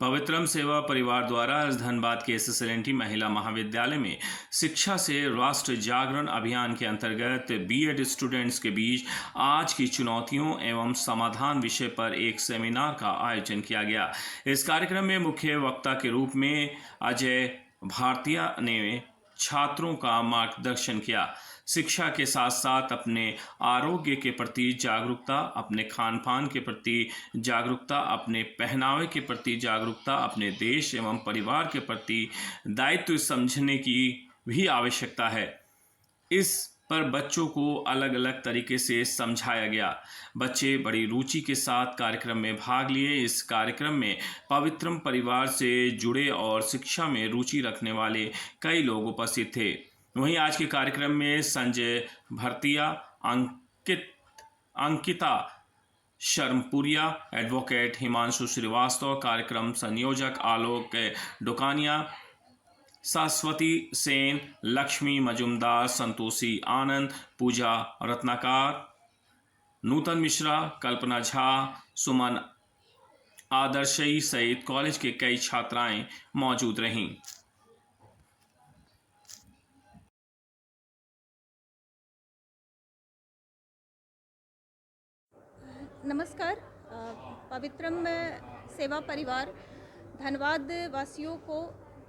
पवित्रम सेवा परिवार द्वारा आज धनबाद के एसएसएलएनटी महिला महाविद्यालय में शिक्षा से राष्ट्र जागरण अभियान के अंतर्गत बीएड स्टूडेंट्स के बीच आज की चुनौतियों एवं समाधान विषय पर एक सेमिनार का आयोजन किया गया। इस कार्यक्रम में मुख्य वक्ता के रूप में अजय भारतीय ने छात्रों का मार्गदर्शन किया। शिक्षा के साथ साथ अपने आरोग्य के प्रति जागरूकता, अपने खान पान के प्रति जागरूकता, अपने पहनावे के प्रति जागरूकता, अपने देश एवं परिवार के प्रति दायित्व समझने की भी आवश्यकता है। इस पर बच्चों को अलग अलग तरीके से समझाया गया। बच्चे बड़ी रुचि के साथ कार्यक्रम में भाग लिए। इस कार्यक्रम में पवित्रम परिवार से जुड़े और शिक्षा में रुचि रखने वाले कई लोग उपस्थित थे। वहीं आज के कार्यक्रम में संजय भरतिया, अंकिता शर्मपुरिया, एडवोकेट हिमांशु श्रीवास्तव, कार्यक्रम संयोजक आलोक डुकानिया, शाश्वती सेन, लक्ष्मी मजुमदार, संतोषी आनंद, पूजा रत्नाकर, नूतन मिश्रा, कल्पना झा, सुमन आदर्शई सहित कॉलेज के कई छात्राएं मौजूद रहीं। नमस्कार। पवित्रम सेवा परिवार धनबाद वासियों को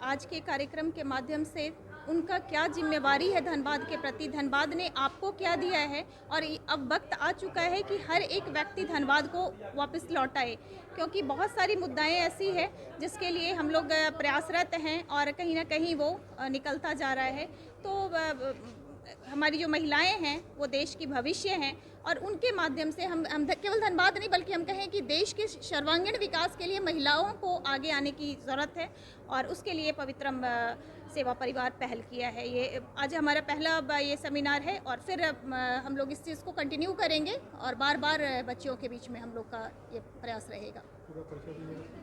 आज के कार्यक्रम के माध्यम से उनका क्या जिम्मेवारी है धनबाद के प्रति, धनबाद ने आपको क्या दिया है और अब वक्त आ चुका है कि हर एक व्यक्ति धनबाद को वापस लौटाए, क्योंकि बहुत सारी मुद्दाएं ऐसी है जिसके लिए हम लोग प्रयासरत हैं और कहीं ना कहीं वो निकलता जा रहा है। तो हमारी जो महिलाएं हैं वो देश की भविष्य हैं और उनके माध्यम से हम केवल धनबाद नहीं बल्कि हम कहें कि देश के सर्वांगीण विकास के लिए महिलाओं को आगे आने की ज़रूरत है और उसके लिए पवित्रम सेवा परिवार पहल किया है। ये आज हमारा पहला ये सेमिनार है और फिर हम लोग इस चीज़ को कंटिन्यू करेंगे और बार बार बच्चियों के बीच में हम लोग का ये प्रयास रहेगा।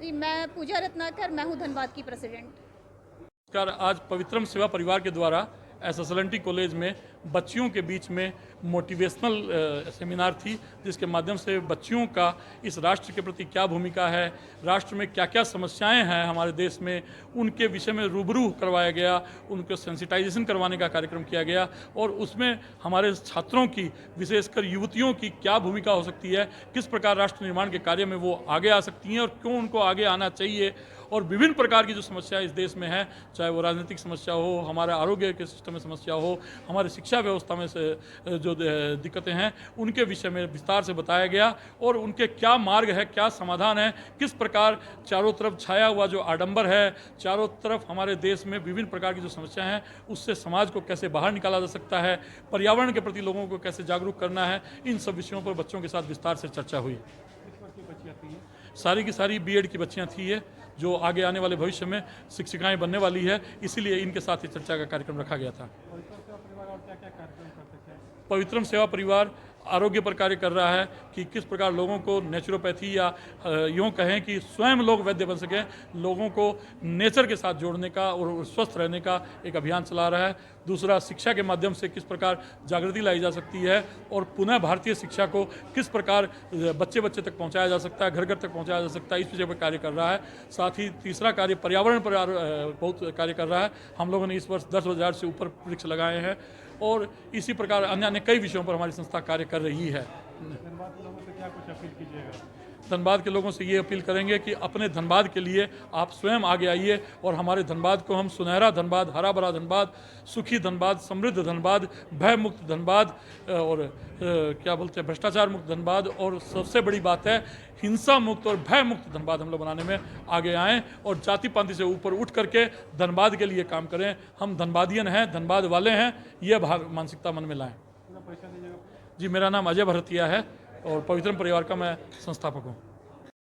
जी, मैं पूजा रत्नाकर, मैं हूँ धनबाद की प्रेसिडेंट। आज पवित्रम सेवा परिवार के द्वारा एसएसएलएनटी कॉलेज में बच्चियों के बीच में मोटिवेशनल सेमिनार थी, जिसके माध्यम से बच्चियों का इस राष्ट्र के प्रति क्या भूमिका है, राष्ट्र में क्या क्या समस्याएं हैं हमारे देश में, उनके विषय में रूबरू करवाया गया, उनको सेंसिटाइजेशन करवाने का कार्यक्रम किया गया और उसमें हमारे छात्रों की, विशेषकर युवतियों की क्या भूमिका हो सकती है, किस प्रकार राष्ट्र निर्माण के कार्य में वो आगे आ सकती हैं और क्यों उनको आगे आना चाहिए, और विभिन्न प्रकार की जो समस्या इस देश में है, चाहे वो राजनीतिक समस्या हो, हमारे आरोग्य के सिस्टम में समस्या हो, हमारी शिक्षा व्यवस्था में से जो दिक्कतें हैं, उनके विषय में विस्तार से बताया गया और उनके क्या मार्ग है, क्या समाधान है, किस प्रकार चारों तरफ छाया हुआ जो आडंबर है, चारों तरफ हमारे देश में विभिन्न प्रकार की जो समस्या हैं, उससे समाज को कैसे बाहर निकाला जा सकता है, पर्यावरण के प्रति लोगों को कैसे जागरूक करना है, इन सब विषयों पर बच्चों के साथ विस्तार से चर्चा हुई। सारी की सारी बीएड की बच्चियाँ थी ये, जो आगे आने वाले भविष्य में शिक्षिकाएं बनने वाली है, इसीलिए इनके साथ ही चर्चा का कार्यक्रम रखा गया था। पवित्रम सेवा परिवार आरोग्य पर कार्य कर रहा है कि किस प्रकार लोगों को नेचुरोपैथी या यूँ कहें कि स्वयं लोग वैद्य बन सकें, लोगों को नेचर के साथ जोड़ने का और स्वस्थ रहने का एक अभियान चला रहा है। दूसरा, शिक्षा के माध्यम से किस प्रकार जागृति लाई जा सकती है और पुनः भारतीय शिक्षा को किस प्रकार बच्चे बच्चे तक पहुंचाया जा सकता है, घर घर तक पहुंचाया जा सकता है, इस विषय पर कार्य कर रहा है। साथ ही तीसरा कार्य पर्यावरण पर बहुत कार्य कर रहा है। हम लोगों ने इस वर्ष 10,000 से ऊपर वृक्ष लगाए हैं और इसी प्रकार अन्य अन्य कई विषयों पर हमारी संस्था कार्य कर रही है। धनबाद के लोगों से क्या कुछ अपील कीजिएगा? धनबाद के लोगों से ये अपील करेंगे कि अपने धनबाद के लिए आप स्वयं आगे आइए और हमारे धनबाद को हम सुनहरा धनबाद, हरा भरा धनबाद, सुखी धनबाद, समृद्ध धनबाद, भय मुक्त धनबाद और क्या बोलते हैं भ्रष्टाचार मुक्त धनबाद और सबसे बड़ी बात है हिंसा मुक्त और भय मुक्त धनबाद हम लोग बनाने में आगे आएँ और जाति पाति से ऊपर उठ करके धनबाद के लिए काम करें। हम धनबादियन हैं, धनबाद वाले हैं, ये मानसिकता मन में लाएँ। जी, मेरा नाम अजय भरतिया है और पवित्रम परिवार का मैं संस्थापक हूँ।